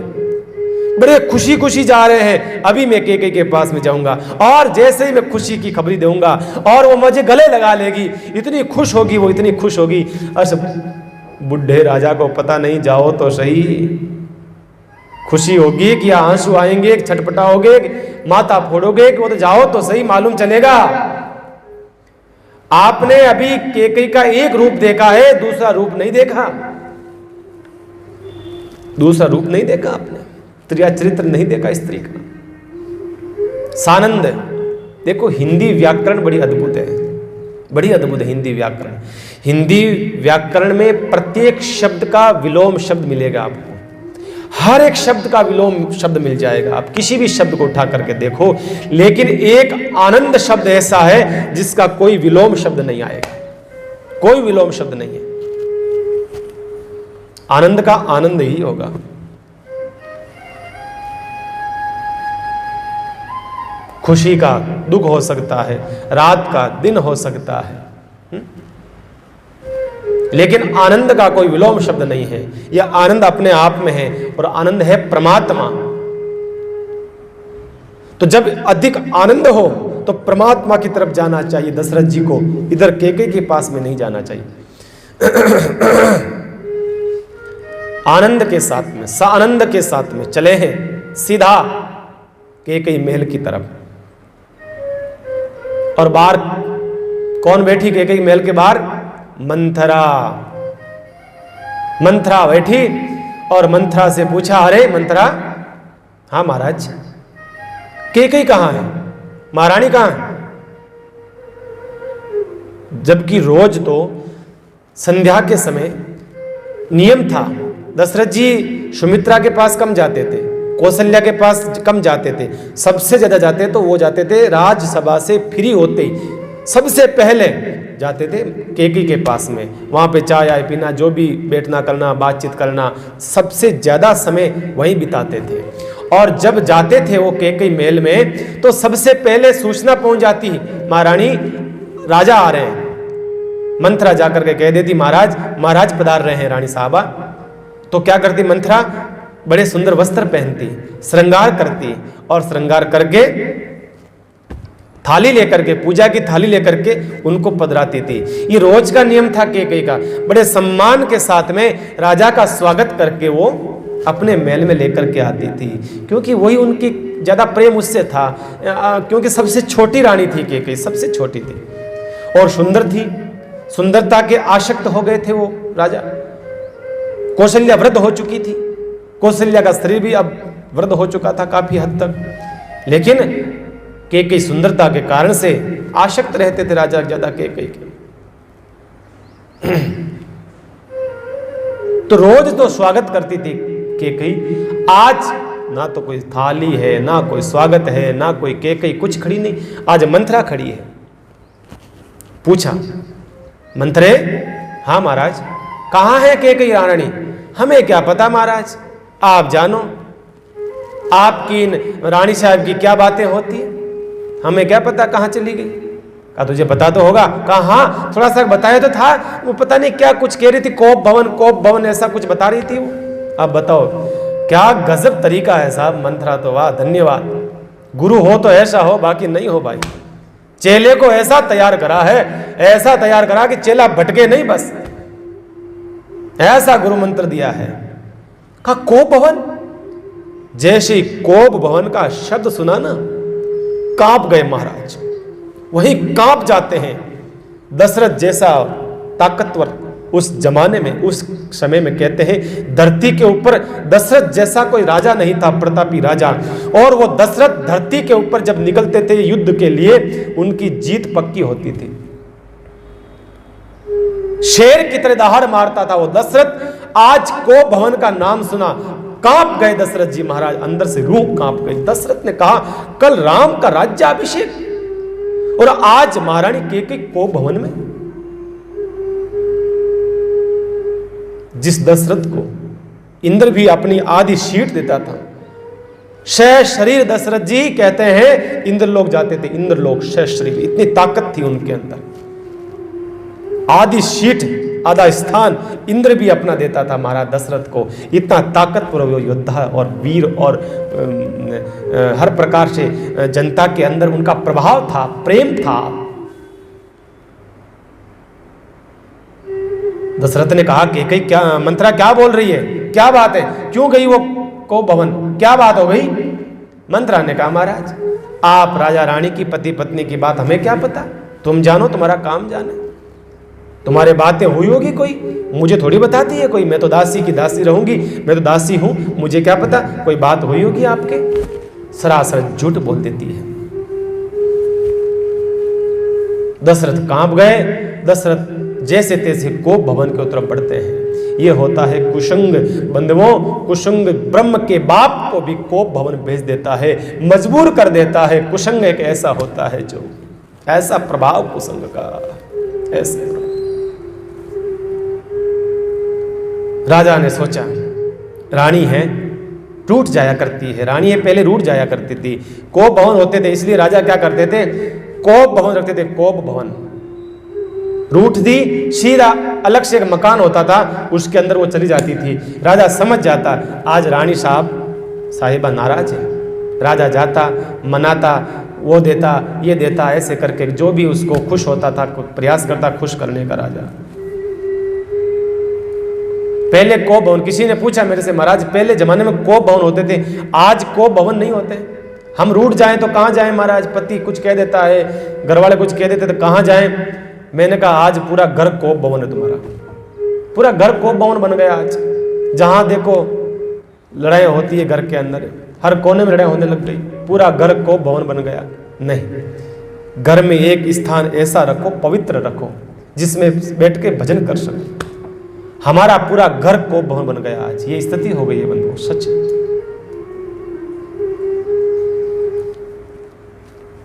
बड़े खुशी खुशी जा रहे हैं। अभी मैं कैकेयी के पास में जाऊंगा और जैसे ही मैं खुशी की खबरी दूंगा और वो मुझे गले लगा लेगी, इतनी खुश होगी वो, इतनी खुश होगी। बुढ़े राजा को पता नहीं, जाओ तो सही। खुशी होगी कि आंसू आएंगे, छटपटाओगे, माथा फोड़ोगे, कि वो तो जाओ तो सही, मालूम चलेगा। आपने अभी कैकेयी का एक रूप देखा है, दूसरा रूप नहीं देखा, दूसरा रूप नहीं देखा आपने, चरित्र नहीं देखा स्त्री का। सानंद। देखो, हिंदी व्याकरण बड़ी अद्भुत है, बड़ी अद्भुत है हिंदी व्याकरण। हिंदी व्याकरण में प्रत्येक शब्द का विलोम शब्द मिलेगा आपको, हर एक शब्द का विलोम शब्द मिल जाएगा। आप किसी भी शब्द को उठा करके देखो, लेकिन एक आनंद शब्द ऐसा है जिसका कोई विलोम शब्द नहीं आएगा, कोई विलोम शब्द नहीं है। आनंद का आनंद ही होगा। खुशी का दुख हो सकता है, रात का दिन हो सकता है, लेकिन आनंद का कोई विलोम शब्द नहीं है। यह आनंद अपने आप में है और आनंद है परमात्मा। तो जब अधिक आनंद हो तो परमात्मा की तरफ जाना चाहिए दशरथ जी को, इधर कैकेयी के पास में नहीं जाना चाहिए। आनंद के साथ में, सानंद के साथ में चले हैं सीधा कैकेयी महल की तरफ। और बाहर कौन बैठी कैकेयी महल के बाहर? मंथरा। मंथरा बैठी और मंथरा से पूछा, अरे मंथरा, हाँ महाराज, कैकेयी कहां है, महारानी कहां है? जबकि रोज तो संध्या के समय नियम था, दशरथ जी सुमित्रा के पास कम जाते थे, कौशल्या के पास कम जाते थे, सबसे ज्यादा जाते तो वो जाते थे राजसभा से फ्री होते ही सबसे पहले जाते थे कैकेयी के पास में। वहाँ पे चाय आय पीना, जो भी बैठना करना, बातचीत करना, सबसे ज़्यादा समय वहीं बिताते थे। और जब जाते थे वो कैकेयी महल में तो सबसे पहले सूचना पहुंच जाती, महारानी राजा आ रहे हैं। मंथरा जाकर के कह देती, महाराज, महाराज पधार रहे हैं रानी साहबा। तो क्या करती मंथरा? बड़े सुंदर वस्त्र पहनती, श्रृंगार करती और श्रृंगार करके थाली लेकर के, पूजा की थाली लेकर के उनको पधराती थी। ये रोज का नियम था कैकेयी का। बड़े सम्मान के साथ में राजा का स्वागत करके वो अपने महल में लेकर के आती थी, क्योंकि वही उनकी ज्यादा प्रेम उससे था, क्योंकि सबसे छोटी रानी थी कैकेयी, सबसे छोटी थी और सुंदर थी। सुंदरता के आसक्त हो गए थे वो राजा। कौशल्या वृद्ध हो चुकी थी, कौशल्या का शरीर भी अब वृद्ध हो चुका था काफी हद तक, लेकिन कैकेयी सुंदरता के कारण से आसक्त रहते थे राजा ज्यादा कैकेयी के। तो रोज तो स्वागत करती थी कैकेयी। आज ना तो कोई थाली है, ना कोई स्वागत है, ना कोई कैकेयी, कुछ खड़ी नहीं। आज मंथरा खड़ी है। पूछा, मंथरे, हाँ महाराज, कहाँ है कैकेयी रानी? हमें क्या पता महाराज, आप जानो, आपकी रानी साहब की क्या बातें होती है, हमें क्या पता कहाँ चली गई। कहा तुझे पता तो होगा। कहा हाँ, थोड़ा सा बताया तो था, वो पता नहीं क्या कुछ कह रही थी, कोप भवन ऐसा कुछ बता रही थी वो। अब बताओ, क्या गजब तरीका है साहब मंथरा, तो वाह, धन्यवाद। गुरु हो तो ऐसा हो, बाकी नहीं हो भाई। चेले को ऐसा तैयार करा है, ऐसा तैयार करा कि चेला भटके नहीं, बस ऐसा गुरु मंत्र दिया है। कहा कोप भवन, जैसे ही कोप भवन का शब्द सुना ना, कांप गए महाराज, वही कांप जाते हैं। दशरथ जैसा ताकतवर उस जमाने में, उस समय में कहते हैं धरती के ऊपर दशरथ जैसा कोई राजा नहीं था, प्रतापी राजा। और वो दशरथ धरती के ऊपर जब निकलते थे युद्ध के लिए, उनकी जीत पक्की होती थी। शेर की तरह दहाड़ मारता था वो दशरथ। आज को भवन का नाम सुना, कांप गए दशरथ जी महाराज, अंदर से रूह कांप गई। दशरथ ने कहा, कल राम का राज्याभिषेक और आज महारानी कैकेयी को भवन में। जिस दशरथ को इंद्र भी अपनी आधी शीट देता था, शय शरीर दशरथ जी कहते हैं इंद्रलोक जाते थे, इंद्रलोक शय शरीर, इतनी ताकत थी उनके अंदर। आधी शीट, आधा स्थान इंद्र भी अपना देता था महाराज दशरथ को। इतना ताकतवर वो योद्धा और वीर और हर प्रकार से जनता के अंदर उनका प्रभाव था, प्रेम था। दशरथ ने कहा कि कहीं क्या मंथरा क्या बोल रही है, क्या बात है, क्यों गई वो को भवन, क्या बात हो गई? मंथरा ने कहा, महाराज आप राजा रानी की पति पत्नी की बात हमें क्या पता, तुम जानो, तुम्हारा काम जाने। तुम्हारे बातें हुई होगी कोई, मुझे थोड़ी बताती है कोई, मैं तो दासी की दासी रहूंगी, मैं तो दासी हूं, मुझे क्या पता, कोई बात हुई होगी आपके। सरासर झूठ बोल देती है। दशरथ कांप गए। दशरथ जैसे तैसे कोप भवन के तरफ बढ़ते हैं। यह होता है कुशंग। बंधुओं, कुशंग ब्रह्म के बाप को भी कोप भवन भेज देता है, मजबूर कर देता है। कुशंग एक ऐसा होता है जो, ऐसा प्रभाव कुशंग का, ऐसे। राजा ने सोचा रानी है टूट जाया करती है। रानी ये पहले रूठ जाया करती थी, कोप भवन होते थे, इसलिए राजा क्या करते थे, कोप भवन रखते थे, कोप भवन। रूठ दी, सीधा अलग से एक मकान होता था, उसके अंदर वो चली जाती थी। राजा समझ जाता आज रानी साहिबा नाराज है। राजा जाता, मनाता, वो देता, ये देता, ऐसे करके जो भी उसको खुश होता था प्रयास करता खुश करने का राजा। पहले कोप भवन, किसी ने पूछा मेरे से, महाराज पहले जमाने में कोप भवन होते थे, आज कोप भवन नहीं होते। हम रूठ जाएं तो कहाँ जाएं महाराज, पति कुछ कह देता है, घर वाले कुछ कह देते तो कहाँ जाएं। मैंने कहा आज पूरा घर कोप भवन है तुम्हारा, पूरा घर कोप भवन बन गया। आज जहां देखो लड़ाई होती है घर के अंदर, हर कोने में लड़ाई होने लग गई, पूरा घर कोप भवन बन गया। नहीं, घर में एक स्थान ऐसा रखो, पवित्र रखो, जिसमें बैठ के भजन कर सको। हमारा पूरा घर कोप भवन बन गया, आज ये स्थिति हो गई है बंधुओं, सच।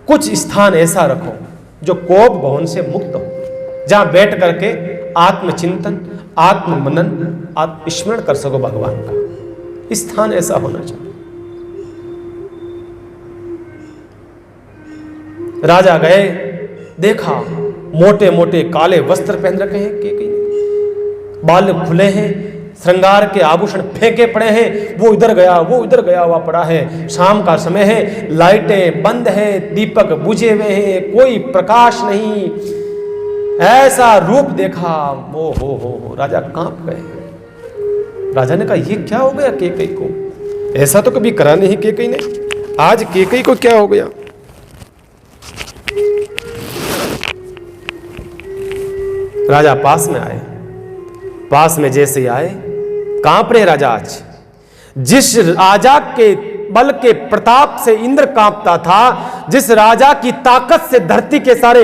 कुछ स्थान ऐसा रखो जो कोप भवन से मुक्त हो, जहां बैठ करके आत्मचिंतन, आत्म मनन, आत्मस्मरण कर सको भगवान का। स्थान ऐसा होना चाहिए। राजा गए, देखा मोटे मोटे काले वस्त्र पहन रखे हैं, केकई ने बाल खुले हैं, श्रृंगार के आभूषण फेंके पड़े हैं, वो इधर गया वो इधर गया हुआ पड़ा है। शाम का समय है, लाइटें बंद हैं, दीपक बुझे हुए हैं, कोई प्रकाश नहीं। ऐसा रूप देखा, ओ हो, राजा कांप गए। राजा ने कहा ये क्या हो गया केकई को, ऐसा तो कभी करा नहीं केकई ने, आज केकई को क्या हो गया। राजा पास में आए, पास में जैसे ही आए कांप रहे राजा। आज जिस राजा के बल के प्रताप से इंद्र कांपता था, जिस राजा की ताकत से धरती के सारे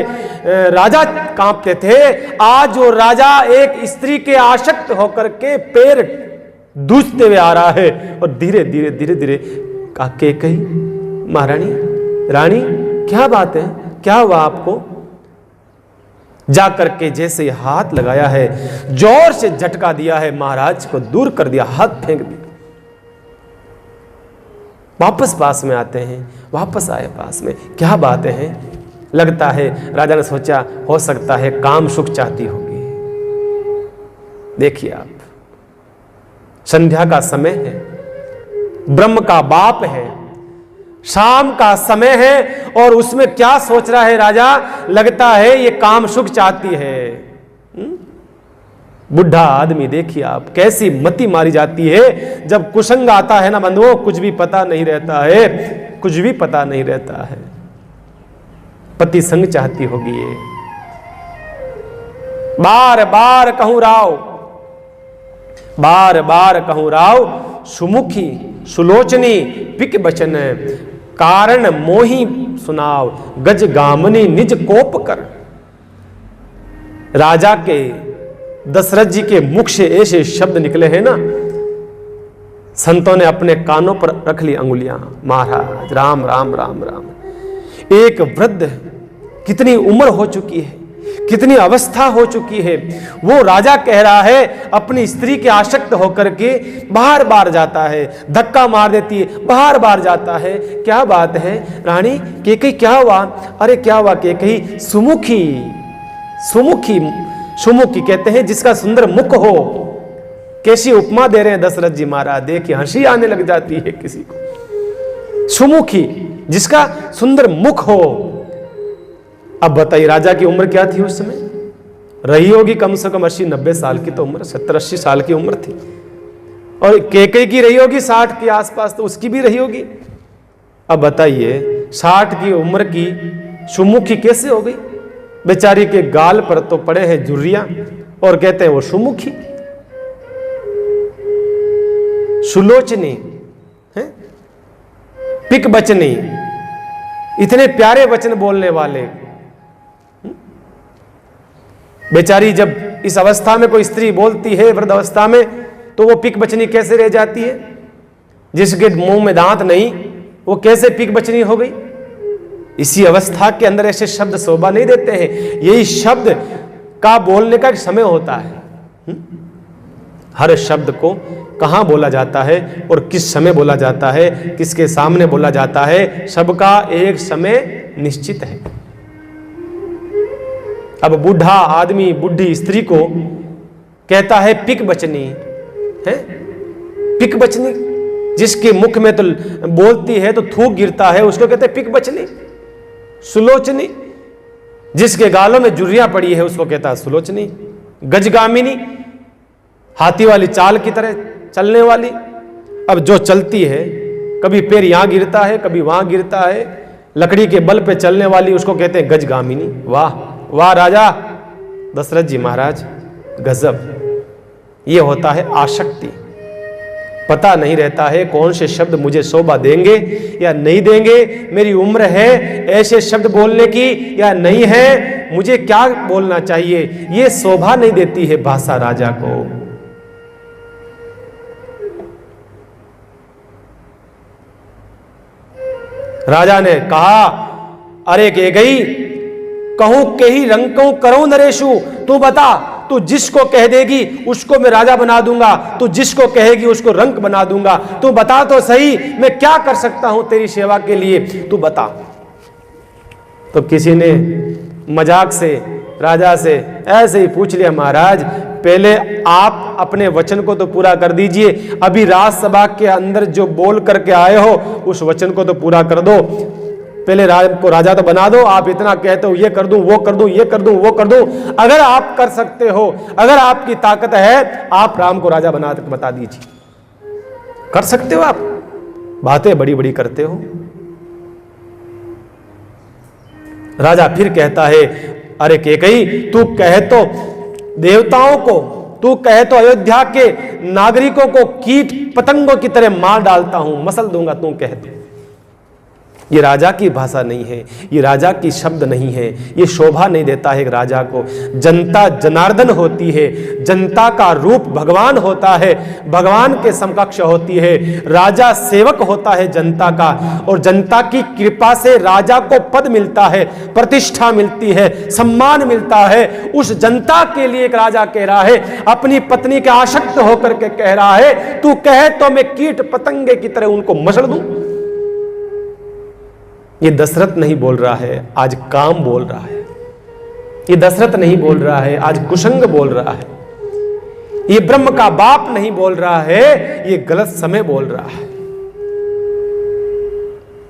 राजा कांपते थे, आज वो राजा एक स्त्री के आसक्त होकर के पैर दूसते हुए आ रहा है। और धीरे धीरे धीरे धीरे काके कही, महारानी रानी क्या बात है, क्या हुआ आपको। जाकर के जैसे हाथ लगाया है, जोर से झटका दिया है, महाराज को दूर कर दिया, हाथ फेंक दिया। वापस पास में आते हैं, वापस आए पास में, क्या बातें हैं। लगता है राजा ने सोचा हो सकता है काम सुख चाहती होगी। देखिए आप, संध्या का समय है, ब्रह्म का बाप है, शाम का समय है, और उसमें क्या सोच रहा है राजा, लगता है ये काम सुख चाहती है। बुढ़ा आदमी देखिए आप, कैसी मति मारी जाती है। जब कुसंग आता है ना बंधुओं, कुछ भी पता नहीं रहता है, कुछ भी पता नहीं रहता है। पति संग चाहती होगी ये। बार बार कहूं राव, बार बार कहूं राव, सुमुखी सुलोचनी पिक बचन, कारण मोही सुनाव, गज गामनी निज कोप कर। राजा के दशरथ जी के मुख से ऐसे शब्द निकले हैं ना, संतों ने अपने कानों पर रख ली अंगुलियां। महाराज राम राम राम राम। एक वृद्ध, कितनी उम्र हो चुकी है, कितनी अवस्था हो चुकी है, वो राजा कह रहा है अपनी स्त्री के आसक्त होकर के बार बार जाता है, धक्का मार देती है, बार बार जाता है। क्या बात है रानी, केकई क्या हुआ। अरे क्या हुआ केकई, सुमुखी, सुमुखी, सुमुखी कहते हैं जिसका सुंदर मुख हो। कैसी उपमा दे रहे हैं दशरथ जी महाराज, देखिए हंसी आने लग जाती है किसी को। सुमुखी, जिसका सुंदर मुख हो। अब बताइए राजा की उम्र क्या थी उस समय, रही होगी कम से कम 80-90 साल की तो उम्र, 70-80 साल की उम्र थी। और केकई की रही होगी 60 के आसपास, तो उसकी भी रही होगी। अब बताइए 60 की उम्र की सुमुखी कैसे हो गई। बेचारी के गाल पर तो पड़े हैं झुर्रियां, और कहते हैं वो सुमुखी। सुलोचनी है, पिक बचनी, इतने प्यारे वचन बोलने वाले। बेचारी जब इस अवस्था में कोई स्त्री बोलती है वृद्ध अवस्था में, तो वो पिक बचनी कैसे रह जाती है। जिसके मुंह में दांत नहीं, वो कैसे पिक बचनी हो गई। इसी अवस्था के अंदर ऐसे शब्द शोभा नहीं देते हैं। यही शब्द का बोलने का एक समय होता है। हर शब्द को कहाँ बोला जाता है और किस समय बोला जाता है, किसके सामने बोला जाता है, सबका एक समय निश्चित है। अब बूढ़ा आदमी बूढ़ी स्त्री को कहता है पिक बचनी है, पिक बचनी, जिसके मुख में तो बोलती है तो थूक गिरता है उसको कहते हैं पिक बचनी। सुलोचनी, जिसके गालों में जुर्रियां पड़ी है उसको कहता है सुलोचनी। गजगामिनी, हाथी वाली चाल की तरह चलने वाली। अब जो चलती है, कभी पैर यहां गिरता है कभी वहां गिरता है, लकड़ी के बल पे चलने वाली, उसको कहते हैं गजगामिनी। वाह वाह राजा दशरथ जी महाराज, गजब। ये होता है आसक्ति। पता नहीं रहता है कौन से शब्द मुझे शोभा देंगे या नहीं देंगे, मेरी उम्र है ऐसे शब्द बोलने की या नहीं है, मुझे क्या बोलना चाहिए, ये शोभा नहीं देती है भाषा राजा को। राजा ने कहा, अरे के गई कहूं के ही रंकों करो नरेशु, तू बता, तू जिसको कह देगी उसको मैं राजा बना दूंगा, तू जिसको कहेगी उसको रंक बना दूंगा, तू बता तो सही मैं क्या कर सकता हूं तेरी सेवा के लिए, तू बता। तो किसी ने मजाक से राजा से ऐसे ही पूछ लिया, महाराज पहले आप अपने वचन को तो पूरा कर दीजिए, अभी राजसभा के अंदर जो बोल करके आए हो उस वचन को तो पूरा कर दो, पहले को राजा तो बना दो। आप इतना कहते हो ये कर दूं वो कर दूं ये कर दूं वो कर दूं, अगर आप कर सकते हो, अगर आपकी ताकत है, आप राम को राजा बता दीजिए। कर सकते हो आप, बातें बड़ी बड़ी करते हो। राजा फिर कहता है, अरे केकई तू कहे तो देवताओं को, तू कहे तो अयोध्या के नागरिकों को कीट पतंगों की तरह मार डालता हूं, मसल दूंगा, तू कहते। ये राजा की भाषा नहीं है, ये राजा की शब्द नहीं है, ये शोभा नहीं देता है राजा को। जनता जनार्दन होती है, जनता का रूप भगवान होता है, भगवान के समकक्ष होती है। राजा सेवक होता है जनता का, और जनता की कृपा से राजा को पद मिलता है, प्रतिष्ठा मिलती है, सम्मान मिलता है। उस जनता के लिए एक राजा कह रहा है, अपनी पत्नी के आसक्त होकर के कह रहा है, तू कहे तो मैं कीट पतंगे की तरह उनको मसल दूं। ये दशरथ नहीं बोल रहा है, आज काम बोल रहा है। ये दशरथ नहीं बोल रहा है, आज कुशंग बोल रहा है। ये ब्रह्म का बाप नहीं बोल रहा है, ये गलत समय बोल रहा है।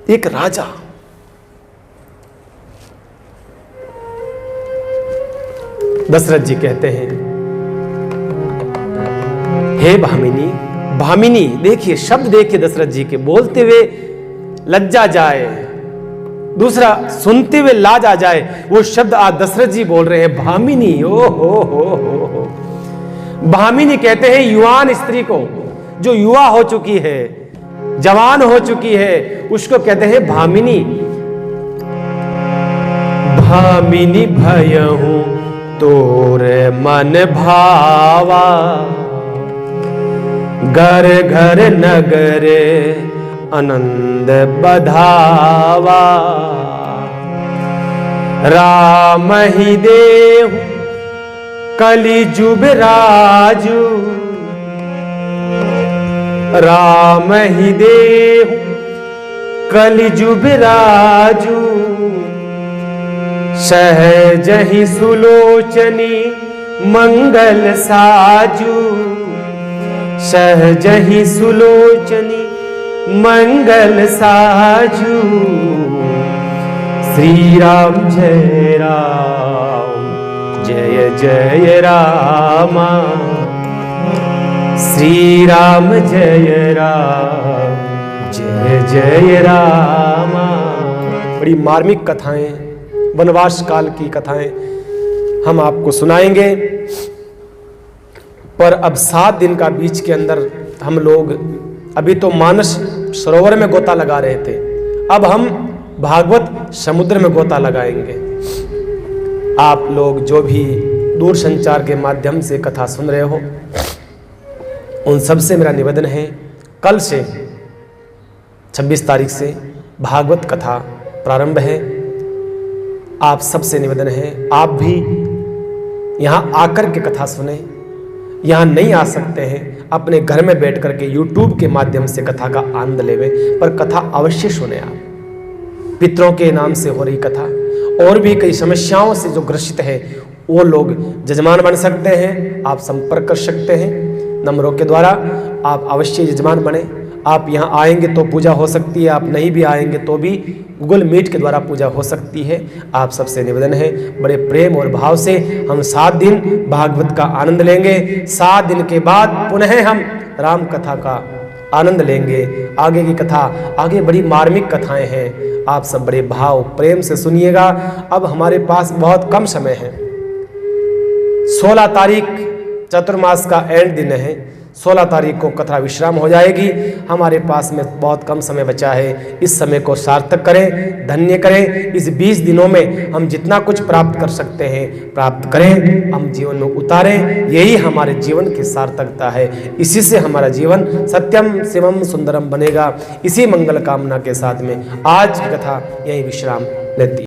एक राजा दशरथ जी कहते हैं, हे भामिनी, भामिनी देखिए शब्द देखिए दशरथ जी के, बोलते हुए लज्जा जाए, दूसरा सुनते हुए लाज आ जाए, वो शब्द आज दशरथ जी बोल रहे हैं, भामिनी। ओ हो। भामिनी कहते हैं युवान स्त्री को, जो युवा हो चुकी है, जवान हो चुकी है, उसको कहते हैं भामिनी। भामिनी भयहु तोरे मन भावा, घर घर नगरे आनंद बधावा। राम ही देहु कलिजुग राजू, राम ही देहु कलिजुग राजू। सहज ही सुलोचनी मंगल साजू, सहज ही सुलोचनी मंगल साजू। श्री राम जय राम जय जय रामा, श्री राम जय राम जय जय रामा। बड़ी मार्मिक कथाएं, वनवास काल की कथाएं हम आपको सुनाएंगे। पर अब 7 दिन का बीच के अंदर हम लोग, अभी तो मानस सरोवर में गोता लगा रहे थे, अब हम भागवत समुद्र में गोता लगाएंगे। आप लोग जो भी दूर संचार के माध्यम से कथा सुन रहे हो, उन सब से मेरा निवेदन है, कल से 26 तारीख से भागवत कथा प्रारंभ है। आप सबसे निवेदन है, आप भी यहाँ आकर के कथा सुने, यहाँ नहीं आ सकते हैं, अपने घर में बैठ करके यूट्यूब के माध्यम से कथा का आनंद लेवे, पर कथा अवश्य सुने आप। पितरों के नाम से हो रही कथा, और भी कई समस्याओं से जो ग्रसित है वो लोग जजमान बन सकते हैं, आप संपर्क कर सकते हैं नंबरों के द्वारा। आप अवश्य यजमान बने। आप यहाँ आएंगे तो पूजा हो सकती है, आप नहीं भी आएंगे तो भी गूगल मीट के द्वारा पूजा हो सकती है। आप सबसे निवेदन है, बड़े प्रेम और भाव से हम 7 दिन भागवत का आनंद लेंगे। 7 दिन के बाद पुनः हम राम कथा का आनंद लेंगे। आगे की कथा, आगे बड़ी मार्मिक कथाएं हैं, आप सब बड़े भाव प्रेम से सुनिएगा। अब हमारे पास बहुत कम समय है, 16 तारीख चतुर्मास का एंड दिन है। 16 तारीख को कथा विश्राम हो जाएगी। हमारे पास में बहुत कम समय बचा है, इस समय को सार्थक करें, धन्य करें। इस 20 दिनों में हम जितना कुछ प्राप्त कर सकते हैं प्राप्त करें, हम जीवन में उतारें। यही हमारे जीवन की सार्थकता है। इसी से हमारा जीवन सत्यम शिवम सुंदरम बनेगा। इसी मंगल कामना के साथ में आज की कथा यही विश्राम लेती है।